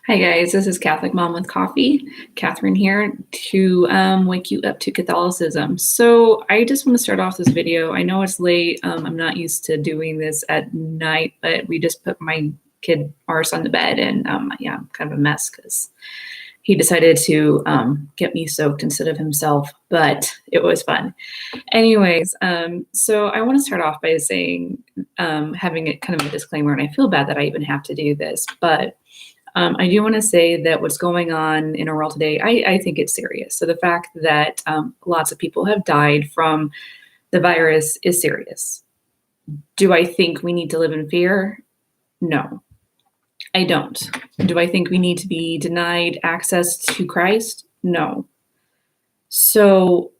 Hi guys, this is Catholic Mom with Coffee. Catherine here to wake you up to Catholicism. So I just want to start off this video. I know it's late. I'm not used to doing this at night, but we just put my kid Ars on the bed, and yeah, I'm kind of a mess because he decided to get me soaked instead of himself, but it was fun. Anyways, so I want to start off by saying, having it kind of a disclaimer, and I feel bad that I even have to do this, but I do want to say that what's going on in our world today, I think it's serious. So the fact that lots of people have died from the virus is serious. Do I think we need to live in fear? No, I don't. Do I think we need to be denied access to Christ? No. So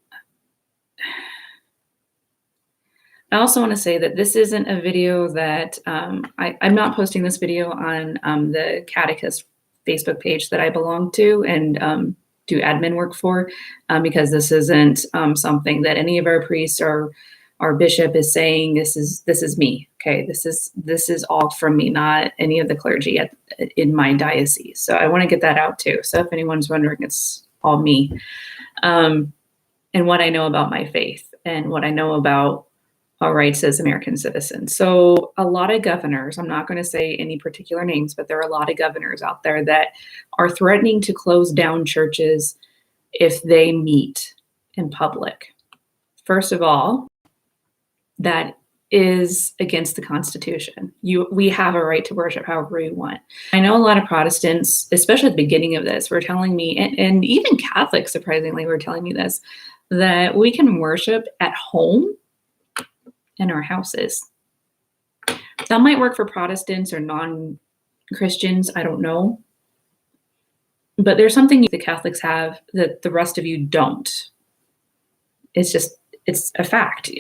I also want to say that this isn't a video that I'm not posting this video on the Catechist Facebook page that I belong to and do admin work for, because this isn't something that any of our priests or our bishop is saying. This is me. Okay, this is all from me, not any of the clergy in my diocese. So I want to get that out too. So if anyone's wondering, it's all me, and what I know about my faith and what I know about our rights as American citizens. So a lot of governors, I'm not going to say any particular names, but there are a lot of governors out there that are threatening to close down churches if they meet in public. First of all, that is against the Constitution. We have a right to worship however we want. I know a lot of Protestants, especially at the beginning of this, were telling me, and even Catholics, surprisingly, were telling me this, that we can worship at home in our houses. That might work for Protestants or non-Christians, I don't know. But there's something the Catholics have that the rest of you don't. It's a fact.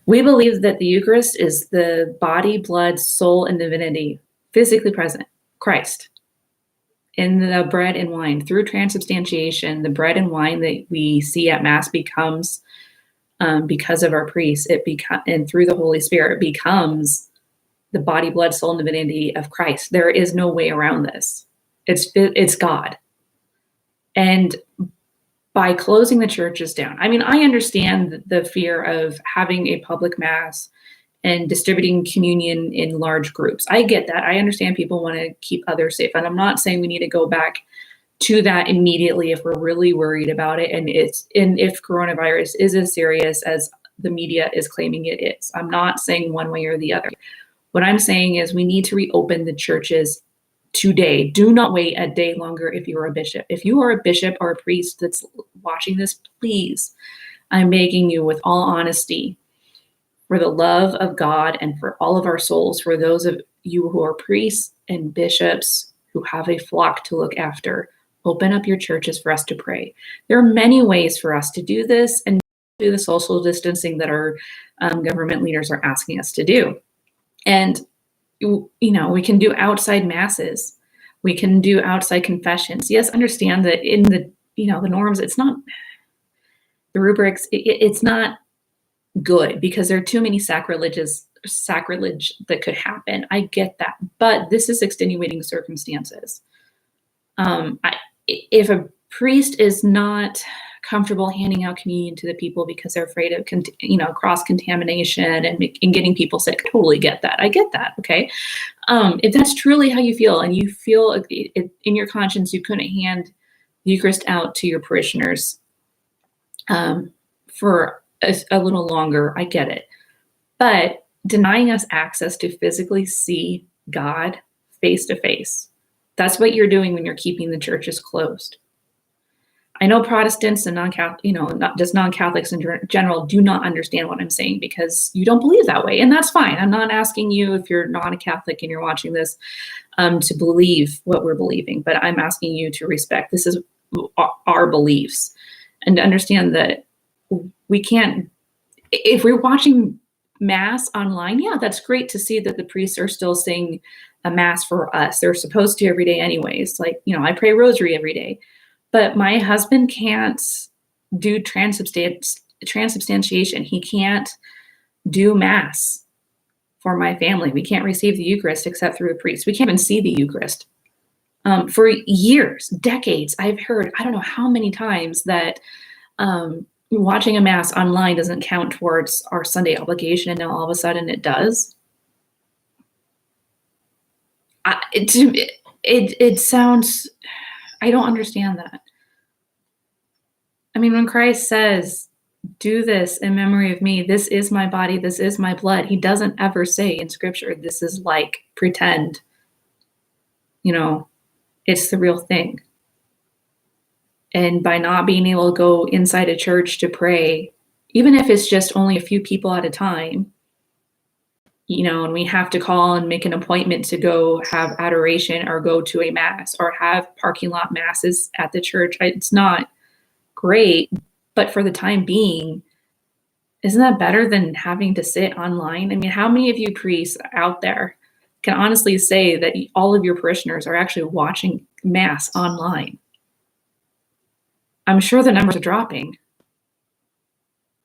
We believe that the Eucharist is the body, blood, soul, and divinity physically present, Christ, in the bread and wine. Through transubstantiation, the bread and wine that we see at Mass becomes, because of our priests, and through the Holy Spirit, becomes the body, blood, soul, and divinity of Christ. There is no way around this. It's God. And by closing the churches down, I mean, I understand the fear of having a public Mass and distributing communion in large groups. I get that. I understand people want to keep others safe. And I'm not saying we need to go back to that immediately if we're really worried about it, and if coronavirus is as serious as the media is claiming it is. I'm not saying one way or the other. What I'm saying is we need to reopen the churches today. Do not wait a day longer if you are a bishop. If you are a bishop or a priest that's watching this, please, I'm begging you with all honesty, for the love of God and for all of our souls, for those of you who are priests and bishops who have a flock to look after, open up your churches for us to pray. There are many ways for us to do this and do the social distancing that our government leaders are asking us to do. And, we can do outside masses. We can do outside confessions. Yes, understand that in the norms, it's not the rubrics. It's not good because there are too many sacrilege that could happen. I get that, but this is extenuating circumstances. If a priest is not comfortable handing out communion to the people because they're afraid of cross-contamination and getting people sick, I totally get that. I get that. Okay, if that's truly how you feel, and you feel in your conscience you couldn't hand the Eucharist out to your parishioners for a little longer, I get it. But denying us access to physically see God face to face, that's what you're doing when you're keeping the churches closed. I know Protestants and non-Catholic, not just non-Catholics in general, do not understand what I'm saying because you don't believe that way, and that's fine. I'm not asking you, if you're not a Catholic and you're watching this, to believe what we're believing, but I'm asking you to respect this is our beliefs, and to understand that we can't. If we're watching Mass online, yeah, that's great to see that the priests are still saying a Mass for us. They're supposed to every day anyways. Like, I pray rosary every day. But my husband can't do transubstantiation. He can't do Mass for my family. We can't receive the Eucharist except through a priest. We can't even see the Eucharist. For years, decades, I've heard, I don't know how many times, that watching a mass online doesn't count towards our Sunday obligation, and now all of a sudden it does. It sounds, I don't understand that. I mean, when Christ says, do this in memory of me, this is my body, this is my blood, he doesn't ever say in scripture, this is like pretend, it's the real thing. And by not being able to go inside a church to pray, even if it's just only a few people at a time, and we have to call and make an appointment to go have adoration or go to a mass or have parking lot masses at the church, it's not great, but for the time being, isn't that better than having to sit online? I mean, how many of you priests out there can honestly say that all of your parishioners are actually watching mass online? I'm sure the numbers are dropping.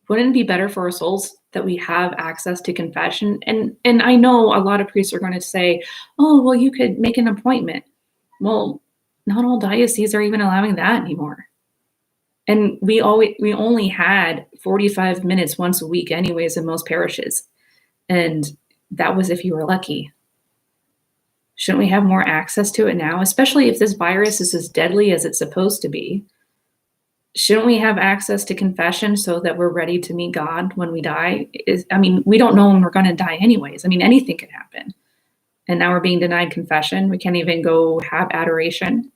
Wouldn't it be better for our souls that we have access to confession? And I know a lot of priests are going to say, oh, well, you could make an appointment. Well, not all dioceses are even allowing that anymore. And we only had 45 minutes once a week anyways in most parishes. And that was if you were lucky. Shouldn't we have more access to it now, especially if this virus is as deadly as it's supposed to be? Shouldn't we have access to confession so that we're ready to meet God when we die? We don't know when we're going to die anyways. Anything could happen. And now we're being denied confession. We can't even go have adoration.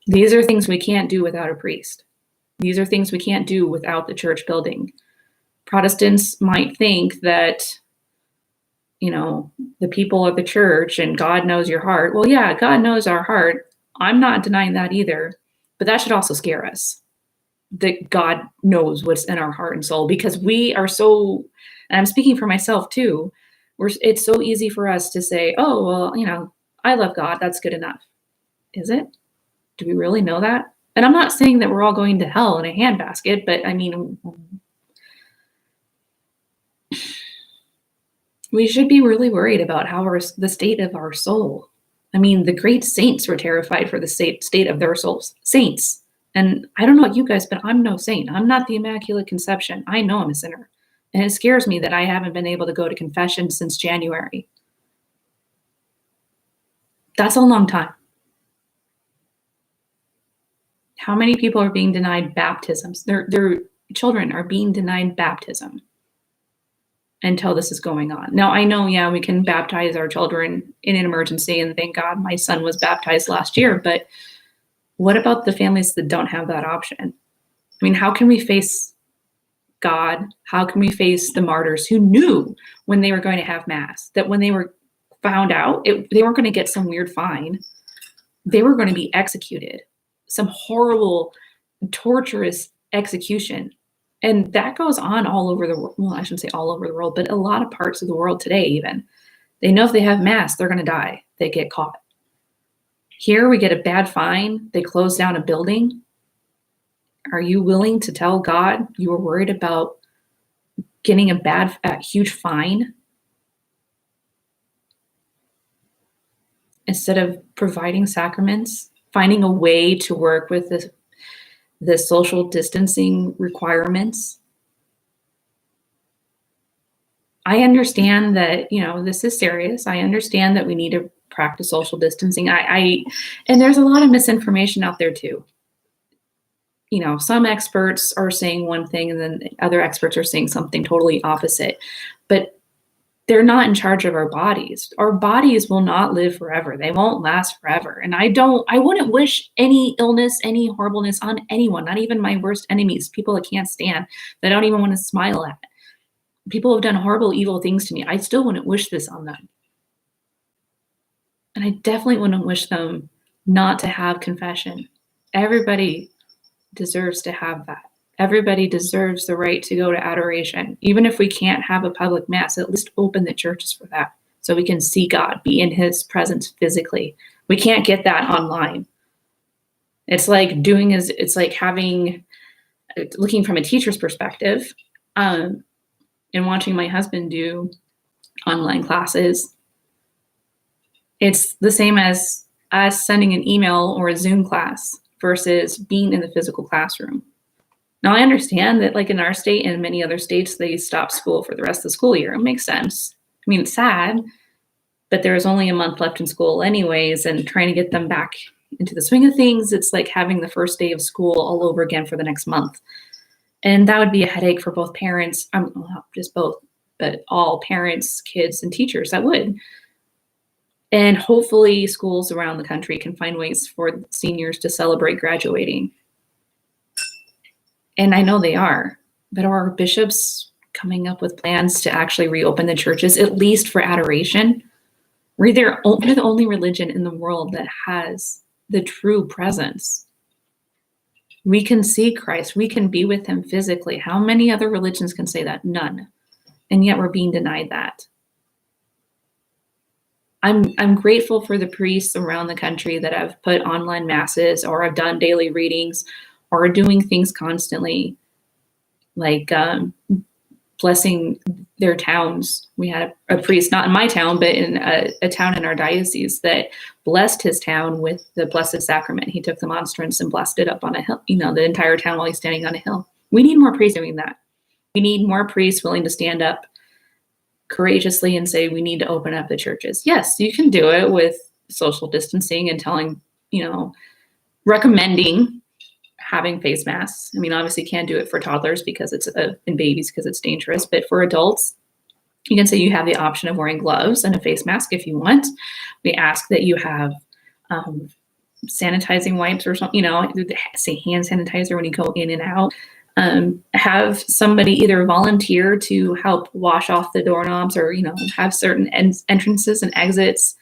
These are things we can't do without a priest. These are things we can't do without the church building. Protestants might think that, the people of the church and God knows your heart. Well, yeah, God knows our heart. I'm not denying that either. But that should also scare us, that God knows what's in our heart and soul, because we are so, and I'm speaking for myself too, it's so easy for us to say, oh, well, I love God, that's good enough. Is it? Do we really know that? And I'm not saying that we're all going to hell in a handbasket, but we should be really worried about the state of our soul. The great saints were terrified for the state of their souls. Saints. And I don't know about you guys, but I'm no saint. I'm not the Immaculate Conception. I know I'm a sinner. And it scares me that I haven't been able to go to confession since January. That's a long time. How many people are being denied baptisms? Their children are being denied baptism until this is going on. Now, I know, we can baptize our children in an emergency, and thank God my son was baptized last year, but what about the families that don't have that option? How can we face God? How can we face the martyrs who knew when they were going to have mass, that when they were found out, they weren't going to get some weird fine. They were going to be executed, some horrible, torturous execution. And that goes on all over the world. Well, I shouldn't say all over the world, but a lot of parts of the world today even. They know if they have mass, they're going to die. They get caught. Here we get a bad fine. They close down a building. Are you willing to tell God you were worried about getting a huge fine instead of providing sacraments, finding a way to work with the social distancing requirements? I understand that, this is serious. I understand that we need to practice social distancing. And there's a lot of misinformation out there too. Some experts are saying one thing and then other experts are saying something totally opposite, but they're not in charge of our bodies. Our bodies will not live forever. They won't last forever. And I wouldn't wish any illness, any horribleness on anyone, not even my worst enemies, people I can't stand, that I don't even want to smile at. People have done horrible, evil things to me. I still wouldn't wish this on them. And I definitely wouldn't wish them not to have confession. Everybody deserves to have that. Everybody deserves the right to go to adoration. Even if we can't have a public mass, at least open the churches for that so we can see God, be in his presence physically. We can't get that online. It's like looking from a teacher's perspective, and watching my husband do online classes. It's the same as us sending an email or a Zoom class versus being in the physical classroom. Now, I understand that, like in our state and many other states, they stop school for the rest of the school year. It makes sense. I mean, it's sad, but there's only a month left in school anyways, and trying to get them back into the swing of things, it's like having the first day of school all over again for the next month. And that would be a headache for both parents, not just both, but all parents, kids, and teachers. That would. And hopefully schools around the country can find ways for seniors to celebrate graduating. And I know they are, but are our bishops coming up with plans to actually reopen the churches, at least for adoration? We're the only religion in the world that has the true presence. We can see Christ. We can be with him physically. How many other religions can say that? None. And yet we're being denied that. I'm grateful for the priests around the country that have put online masses or have done daily readings or are doing things constantly, like blessing their towns. We had a priest, not in my town, but in a town in our diocese, that blessed his town with the Blessed Sacrament. He took the monstrance and blessed it up on a hill, the entire town while he's standing on a hill. We need more priests doing that. We need more priests willing to stand up courageously and say, we need to open up the churches. Yes, you can do it with social distancing and telling, recommending having face masks. I mean, obviously you can't do it for toddlers because and babies because it's dangerous, but for adults, you can say you have the option of wearing gloves and a face mask if you want. We ask that you have sanitizing wipes or something, say hand sanitizer when you go in and out. Have somebody either volunteer to help wash off the doorknobs or, have certain entrances and exits,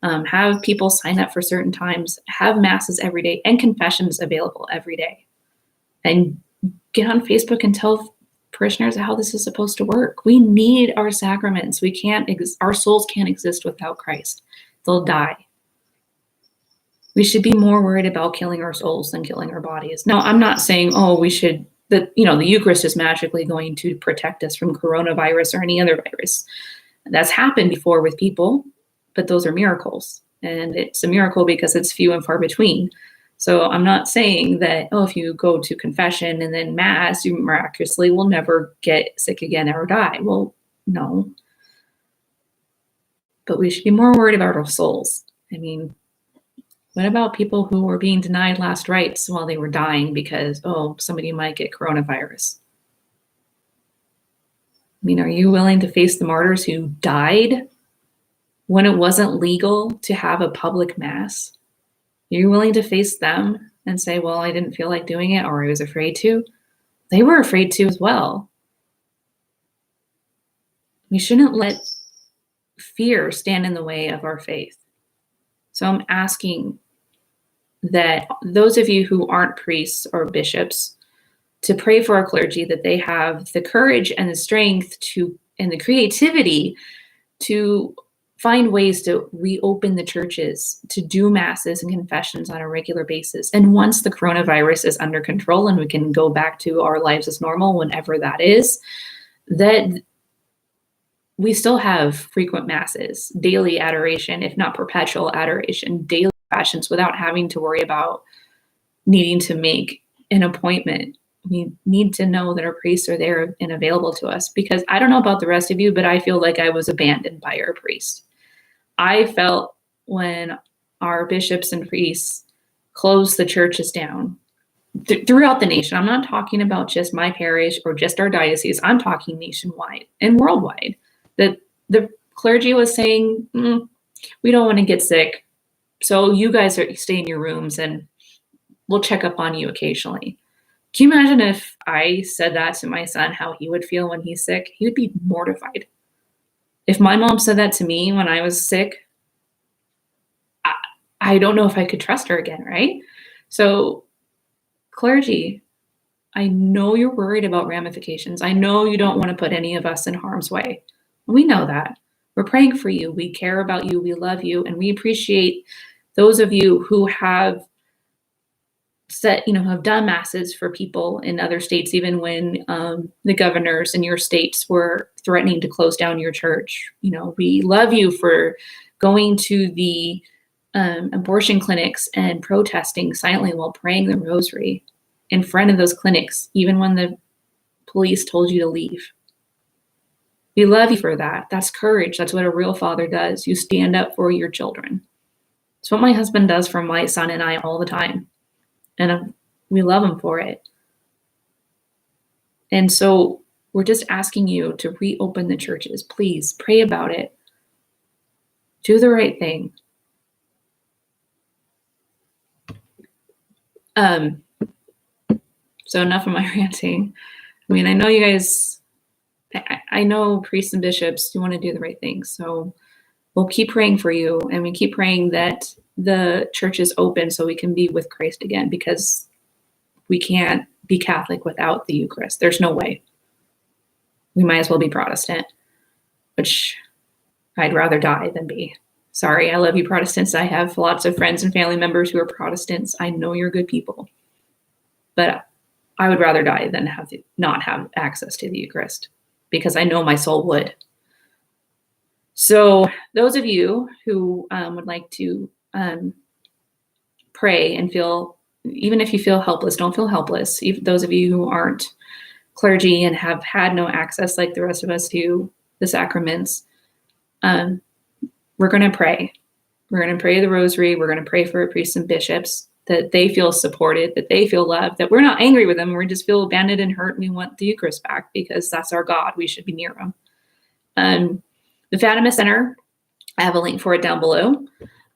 have people sign up for certain times, have masses every day and confessions available every day, and get on Facebook and tell parishioners how this is supposed to work. We need our sacraments. Our souls can't exist without Christ. They'll die. We should be more worried about killing our souls than killing our bodies. No, I'm not saying, the Eucharist is magically going to protect us from coronavirus or any other virus. That's happened before with people, but those are miracles. And it's a miracle because it's few and far between. So I'm not saying that, if you go to confession and then mass, you miraculously will never get sick again or die. Well, no. But we should be more worried about our souls. I mean, what about people who were being denied last rites while they were dying because, somebody might get coronavirus? I mean, are you willing to face the martyrs who died when it wasn't legal to have a public mass? Are you willing to face them and say, well, I didn't feel like doing it or I was afraid to? They were afraid to as well. We shouldn't let fear stand in the way of our faith. So I'm asking that those of you who aren't priests or bishops to pray for our clergy, that they have the courage and the strength and the creativity to find ways to reopen the churches, to do masses and confessions on a regular basis. And once the coronavirus is under control and we can go back to our lives as normal, whenever that is, that we still have frequent masses, daily adoration, if not perpetual adoration, daily confessions without having to worry about needing to make an appointment. We need to know that our priests are there and available to us, because I don't know about the rest of you, but I feel like I was abandoned by our priest. I felt when our bishops and priests closed the churches down throughout the nation. I'm not talking about just my parish or just our diocese. I'm talking nationwide and worldwide. That the clergy was saying, we don't want to get sick, so you guys stay in your rooms and we'll check up on you occasionally. Can you imagine if I said that to my son, how he would feel when he's sick? He would be mortified. If my mom said that to me when I was sick, I don't know if I could trust her again, right? So clergy, I know you're worried about ramifications. I know you don't want to put any of us in harm's way. We know that. We're praying for you. We care about you. We love you. And we appreciate those of you who have have done masses for people in other states, even when the governors in your states were threatening to close down your church. We love you for going to the abortion clinics and protesting silently while praying the rosary in front of those clinics, even when the police told you to leave. We love you for that. That's courage. That's what a real father does. You stand up for your children. It's what my husband does for my son and I all the time. And we love him for it. And so we're just asking you to reopen the churches. Please pray about it. Do the right thing. So enough of my ranting. I mean, I know you guys, I know priests and bishops, you want to do the right thing. So we'll keep praying for you, and we keep praying that the church is open so we can be with Christ again, because we can't be Catholic without the Eucharist. There's no way. We might as well be Protestant, which I'd rather die than be. Sorry, I love you, Protestants. I have lots of friends and family members who are Protestants. I know you're good people, but I would rather die than not have access to the Eucharist, because I know my soul would. So those of you who would like to pray and feel, even if you feel helpless, don't feel helpless. Even those of you who aren't clergy and have had no access like the rest of us to the sacraments, we're going to pray. We're going to pray the rosary. We're going to pray for priests and bishops, that they feel supported, that they feel loved, that we're not angry with them. We just feel abandoned and hurt, and we want the Eucharist back because that's our God. We should be near him. The Fatima Center, I have a link for it down below.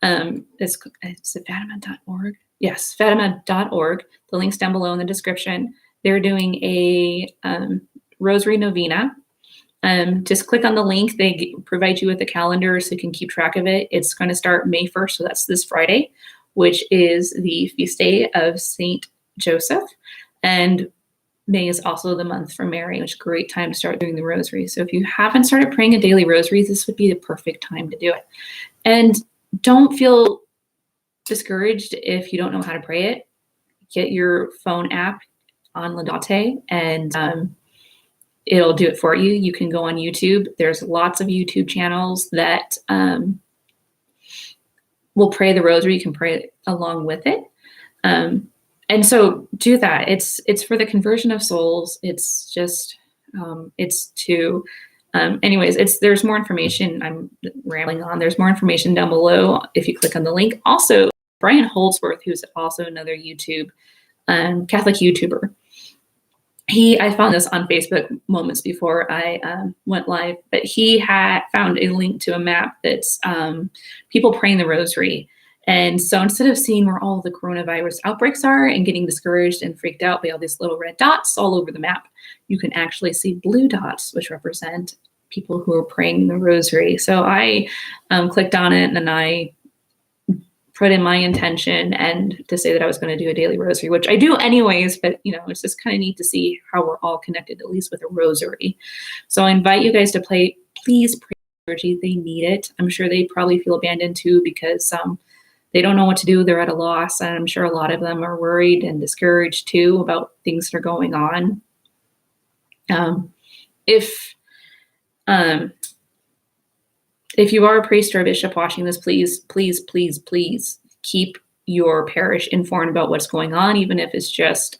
It's Fatima.org. Yes, Fatima.org. The link's down below in the description. They're doing a rosary novena. Just click on the link. They provide you with a calendar so you can keep track of it. It's going to start May 1st, so that's this Friday, which is the feast day of Saint Joseph. And May is also the month for Mary, which is a great time to start doing the rosary. So if you haven't started praying a daily rosary, this would be the perfect time to do it. And don't feel discouraged if you don't know how to pray it. Get your phone app on Laudate, and it'll do it for you. You can go on YouTube. There's lots of YouTube channels that will pray the rosary. You can pray along with it. And so do that. It's for the conversion of souls. It's just, there's more information. I'm rambling on. There's more information down below if you click on the link. Also, Brian Holdsworth, who's also another YouTube, Catholic YouTuber. I found this on Facebook moments before I went live, but he had found a link to a map that's people praying the rosary. And so instead of seeing where all the coronavirus outbreaks are and getting discouraged and freaked out by all these little red dots all over the map, you can actually see blue dots, which represent people who are praying the rosary. So I clicked on it, and I put in my intention and to say that I was going to do a daily rosary, which I do anyways, but it's just kind of neat to see how we're all connected, at least with a rosary. So I invite you guys to please pray the rosary. They need it. I'm sure they probably feel abandoned too, because they don't know what to do. They're at a loss. And I'm sure a lot of them are worried and discouraged too about things that are going on. If you are a priest or a bishop watching this, please, please, please, please keep your parish informed about what's going on, even if it's just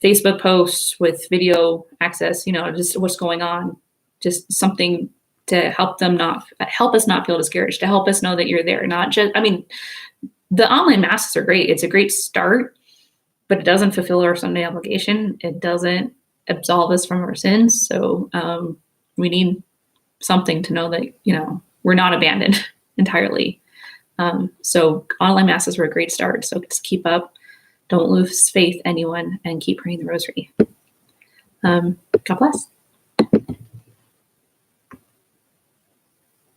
Facebook posts with video access, just what's going on, just something to help us not feel discouraged, to help us know that you're there. Not just, the online masses are great. It's a great start, but it doesn't fulfill our Sunday obligation. It doesn't absolve us from our sins. So we need something to know that, we're not abandoned entirely. So online masses were a great start. So just keep up. Don't lose faith, anyone, and keep praying the rosary. God bless.